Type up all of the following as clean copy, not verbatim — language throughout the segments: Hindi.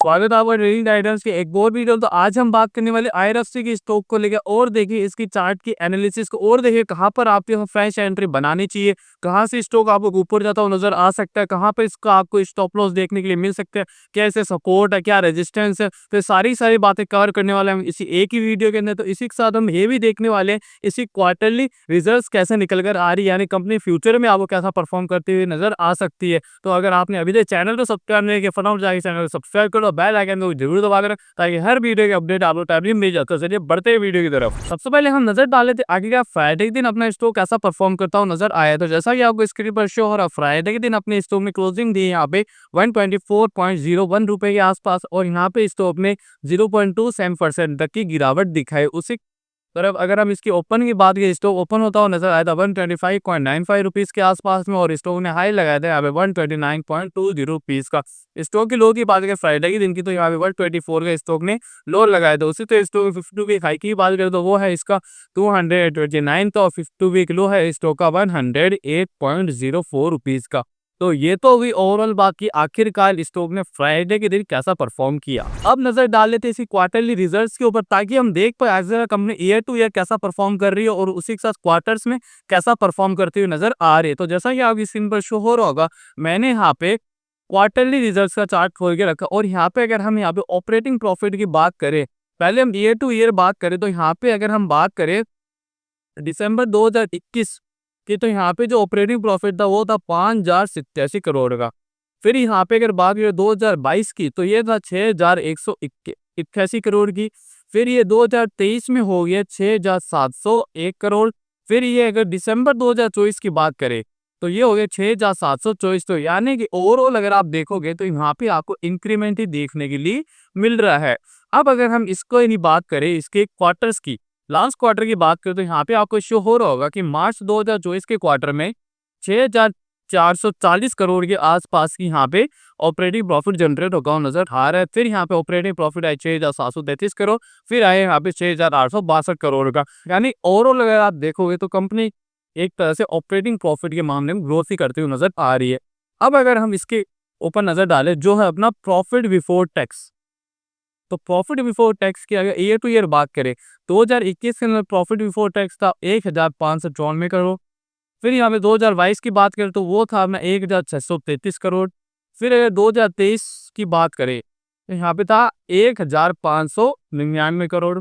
स्वागत है आपका ट्रेडिंग गाइडेंस की एक और वीडियो। तो आज हम बात करने वाले आईआरएफसी की स्टॉक को लेकर और देखिए इसकी चार्ट की एनालिसिस को और देखिए कहां पर आपको फ्रेश एंट्री बनानी चाहिए, कहां से स्टॉक आपको ऊपर जाता हुआ नजर आ सकता है, कहां पर इसका आपको स्टॉप लॉस देखने के लिए मिल सकते हैं, क्या इसे सपोर्ट है, क्या रेजिस्टेंस है। तो सारी बातें कवर करने वाले हम इसी एक ही वीडियो के अंदर। तो इसी के साथ हम ये भी देखने वाले हैं इसी क्वार्टरली रिजल्ट्स कैसे निकल कर आ रही है, यानी कंपनी फ्यूचर में आपको कैसा परफॉर्म करती हुई नजर आ सकती है। तो अगर आपने अभी तक चैनल को सब्सक्राइब नहीं किया, फटाफट जाके चैनल को सब्सक्राइब करो, बेल आइकन को जरूर दबा कर ताकि हर वीडियो के अपडेट आप लोग टाइमली मिल जाता है। चलिए बढ़ते हैं वीडियो की तरफ। सबसे पहले हम नजर डाल लेते आगे का फ्राइडे के दिन अपना स्टॉक कैसा परफॉर्म करता हुआ नजर आया। तो जैसा कि आपको स्क्रीन पर शो हो रहा है, फ्राइडे के दिन अपने स्टॉक में क्लोजिंग दी है यहाँ पे 124.01 रुपए के आसपास, और यहाँ पे स्टॉक में 0.27% तक की गिरावट दिखाई। उसी तरफ अगर हम इसकी ओपन की बात करें, स्टॉक ओपन होता हुआ नजर आया था 125.95 रुपीज के आसपास में, और स्टॉक ने हाई लगाया था यहाँ पे 129.20 रुपीज का। स्टॉक की लो की बात करें फ्राइडे के दिन की, तो यहाँ पे 124 का स्टॉक ने लो लगाया था। उसी तो स्टॉक 52 वीक हाई की बात करें तो वो है इसका 229 का, और 52 वीक लो है स्टॉक का 108.04 रुपीज का। तो ये तो हुई ओवरऑल बात की आखिरकार स्टॉक ने फ्राइडे के दिन कैसा परफॉर्म किया। अब नजर डाल लेते हैं इसी क्वार्टरली रिजल्ट्स के ऊपर, ताकि हम देख पाए as company year to year कैसा परफॉर्म कर रही है और उसी के साथ क्वार्टर्स में कैसा परफॉर्म करती हुई नजर आ रही है। तो जैसा कि आपकी स्क्रीन पर शो हो रहा होगा, मैंने यहाँ पे क्वार्टरली रिजल्ट्स का चार्ट खोल के रखा, और यहाँ पे अगर हम यहाँ पे ऑपरेटिंग प्रॉफिट की बात करें, पहले हम ईयर टू ईयर बात करें, तो यहाँ पे अगर हम बात करें दिसंबर 2021 की, तो यहाँ पे जो ऑपरेटिंग प्रॉफिट था वो था 5087 करोड़ का। फिर यहाँ पे अगर बात करें 2022 की, तो ये था 6188 करोड़ की। फिर ये 2023 में हो गया 6701 करोड़। फिर ये अगर दिसंबर 2024 की बात करें, तो ये हो गया 6724। तो यानी कि ओवरऑल अगर आप देखोगे तो यहाँ पे आपको इंक्रीमेंट ही देखने के लिए मिल रहा है। अब अगर हम इसको ही बात करें इसके क्वार्टर्स की, लास्ट क्वार्टर की बात करें, तो यहाँ पे आपको शो हो रहा होगा कि मार्च 2024 के क्वार्टर में 6440 करोड़ के आसपास की यहाँ पे ऑपरेटिंग प्रॉफिट जनरेट होगा नजर आ रहा है। फिर यहाँ पे ऑपरेटिंग प्रॉफिट आए 6733 करोड़, फिर आए यहाँ पे 6862 करोड़ का। यानी ओवरऑल अगर आप देखोगे तो कंपनी एक तरह से ऑपरेटिंग प्रॉफिट के मामले में ग्रोथ ही करती हुई नजर आ रही है। अब अगर हम इसके ऊपर नजर डालें, जो है अपना प्रॉफिट बिफोर टैक्स, तो प्रॉफिट बिफोर टैक्स की अगर ईयर टू ईयर बात करें, 2021 के अंदर प्रॉफिट बिफोर टैक्स था 1594 करोड़। फिर यहाँ पे 2022 की बात करें तो वो था अपना 1633 करोड़। फिर अगर 2023 की बात करें तो यहाँ पे था 1599 करोड़।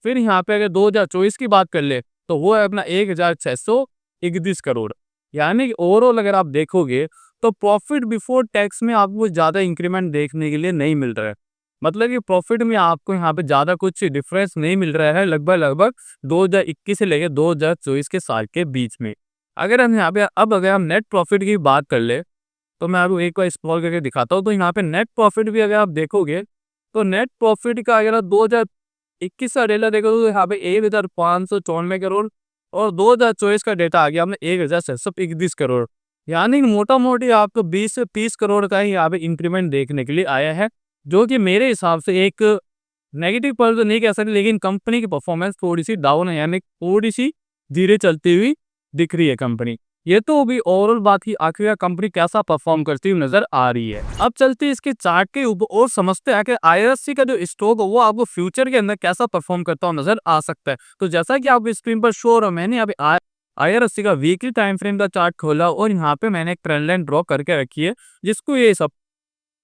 फिर यहाँ पे अगर 2024 की बात कर ले तो वो है अपना 1631 करोड़। यानी कि ओवरऑल अगर आप देखोगे तो प्रॉफिट बिफोर टैक्स में आपको ज़्यादा इंक्रीमेंट देखने के लिए नहीं मिल रहा है। मतलब कि प्रॉफिट में आपको यहाँ पे ज़्यादा कुछ डिफरेंस नहीं मिल रहा है, लगभग 2021 से लेकर 2024 के साल के बीच में। अगर हम यहाँ पे अब अगर हम नेट प्रॉफिट की बात कर ले, तो मैं आपको एक बार स्क्रॉल करके दिखाता हूँ। तो यहाँ पे नेट प्रॉफिट भी अगर आप देखोगे, तो नेट प्रॉफिट का अगर आप 2021 का डेटा देखो तो यहाँ पे 1594 करोड़, और 2024 का डेटा आ गया हमने 1631 करोड़। यानी मोटा मोटी आपको 20 से 30 करोड़ का ही यहाँ पे इंक्रीमेंट देखने के लिए आया है, जो कि मेरे हिसाब से एक नेगेटिव पॉइंट तो नहीं कह सकते, लेकिन कंपनी की परफॉर्मेंस थोड़ी सी डाउन है, यानी थोड़ी सी धीरे चलती हुई दिख रही है कंपनी। ये तो भी ओवरऑल बात की आखिर कंपनी कैसा परफॉर्म करती हुई नजर आ रही है। अब चलते हैं इसके चार्ट के ऊपर और समझते हैं कि आईआरएससी का जो स्टॉक है वो आपको फ्यूचर के अंदर कैसा परफॉर्म करता हुआ नजर आ सकता है। तो जैसा कि आपको स्क्रीन पर शो हो रहा है, मैंने यहाँ पे आईआरएससी का वीकली टाइम फ्रेम का चार्ट खोला, और यहाँ पे मैंने एक ट्रेंड लाइन ड्रॉ करके रखी है, जिसको ये सब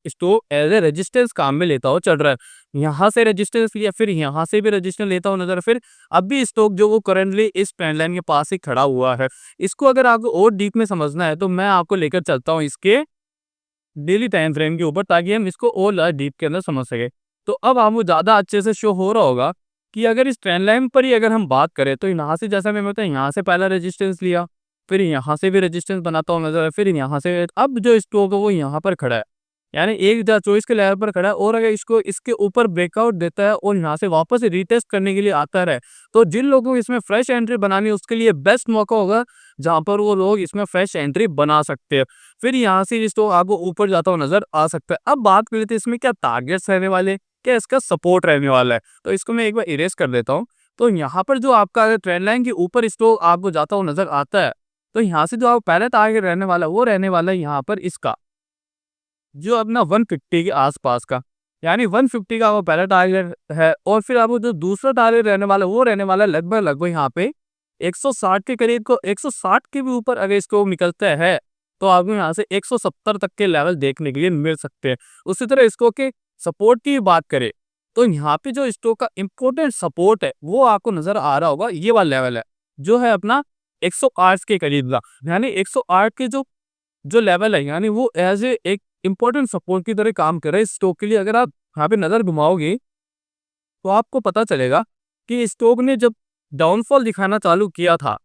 स्टॉक एज ए रेजिस्टेंस काम में लेता हो चल रहा है। यहाँ से रेजिस्टेंस लिया, फिर यहाँ से भी रेजिस्टेंस लेता हो नजर, फिर अभी स्टॉक जो वो करंटली इस ट्रेंड लाइन के पास ही खड़ा हुआ है। इसको अगर आपको और डीप में समझना है तो मैं आपको लेकर चलता हूँ इसके डेली टाइम फ्रेम के ऊपर, ताकि हम इसको और ज़्यादा डीप के अंदर समझ सके। तो अब आपको ज़्यादा अच्छे से शो हो रहा होगा कि अगर इस ट्रेंड लाइन पर ही अगर हम बात करें, तो यहाँ से जैसा मैं बताया, यहाँ से पहला रेजिस्टेंस लिया, फिर यहाँ से भी रेजिस्टेंस बनाता हूँ नजर, फिर यहाँ से अब जो स्टॉक है वो यहाँ पर खड़ा है, यानी 1024 के लेवल पर खड़ा है। और अगर इसको इसके ऊपर ब्रेकआउट देता है और यहाँ से वापस रीटेस्ट करने के लिए आता है, तो जिन लोगों को इसमें फ्रेश एंट्री बनानी है उसके लिए बेस्ट मौका होगा, जहाँ पर वो लोग इसमें फ्रेश एंट्री बना सकते हैं। फिर यहाँ से स्टॉक आपको ऊपर जाता हुआ नजर आ सकता है। अब बात कर लेते हैं इसमें क्या टारगेट्स रहने वाले, क्या इसका सपोर्ट रहने वाला है। तो इसको मैं एक बार इरेज कर देता हूँ। तो यहाँ पर जो आपका ट्रेंड लाइन के ऊपर स्टॉक आपको जाता हुआ नजर आता है, तो यहाँ से जो आप पहले टारगेट रहने वाला है वो रहने वाला है यहाँ पर इसका जो अपना 150 के आसपास का। यानी 150 का वो पहला टारगेट है और फिर आपको जो दूसरा टारगेट रहने वाला है वो रहने वाला है लगभग यहाँ पे 160 के करीब को 160 के भी ऊपर अगर स्टॉक निकलता है तो आपको यहाँ से 170 तक के लेवल देखने के लिए मिल सकते हैं। उसी तरह स्टॉक के सपोर्ट की बात करें तो यहाँ पे जो स्टॉक का इम्पोर्टेंट सपोर्ट है वो आपको नजर आ रहा होगा, ये वाला लेवल है जो है अपना 108 के करीब का। यानी 108 के जो जो लेवल है यानी वो एज ए एक इम्पोर्टेंट सपोर्ट की तरह काम कर रहा है स्टॉक के लिए। अगर आप यहाँ पे नजर घुमाओगे तो आपको पता चलेगा कि स्टॉक ने जब डाउनफॉल दिखाना चालू किया था,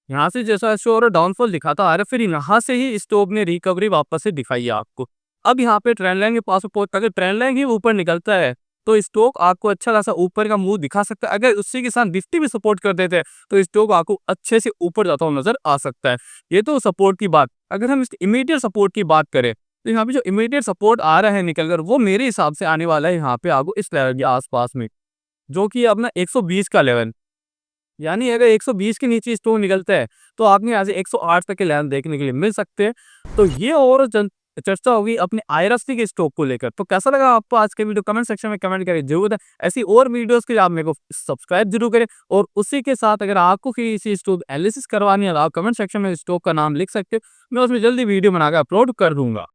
यहाँ से जैसा शो हो रहा डाउनफॉल दिखाता आ रहा है, फिर यहाँ से ही स्टॉक ने रिकवरी वापस से दिखाई है आपको। अब यहाँ पे ट्रेंड लाइन के पास पहुंच, अगर ट्रेंड लाइन ही ऊपर निकलता है तो स्टॉक आपको अच्छा खासा ऊपर का मुंह दिखा सकता है। अगर उसी के साथ निफ्टी भी सपोर्ट कर देते हैं तो स्टॉक आपको अच्छे से ऊपर जाता हुआ नजर आ सकता है। ये तो सपोर्ट की बात। अगर हम इसके इमीडिएट सपोर्ट की बात करें तो यहाँ पे जो इमीडिएट सपोर्ट आ रहा है निकल कर वो मेरे हिसाब से आने वाला है यहाँ पे आपको इस लेवल के आसपास में, जो कि अपना 120 का लेवल। यानी अगर 120 के नीचे स्टॉक निकलता है तो आपने यहाँ से 108 तक के लेवल देखने के लिए मिल सकते हैं। तो ये और चर्चा होगी अपने आईआरएससी के स्टॉक को लेकर। तो कैसा लगा आपको आज के वीडियो, कमेंट सेक्शन में कमेंट करके जरूर है। ऐसी और वीडियोस के लिए आप मेरे को सब्सक्राइब जरूर करें और उसी के साथ अगर आपको किसी स्टॉक एनालिसिस करवानी है तो आप कमेंट सेक्शन में स्टॉक का नाम लिख सकते हो, मैं उसमें जल्दी वीडियो बनाकर अपलोड कर दूंगा।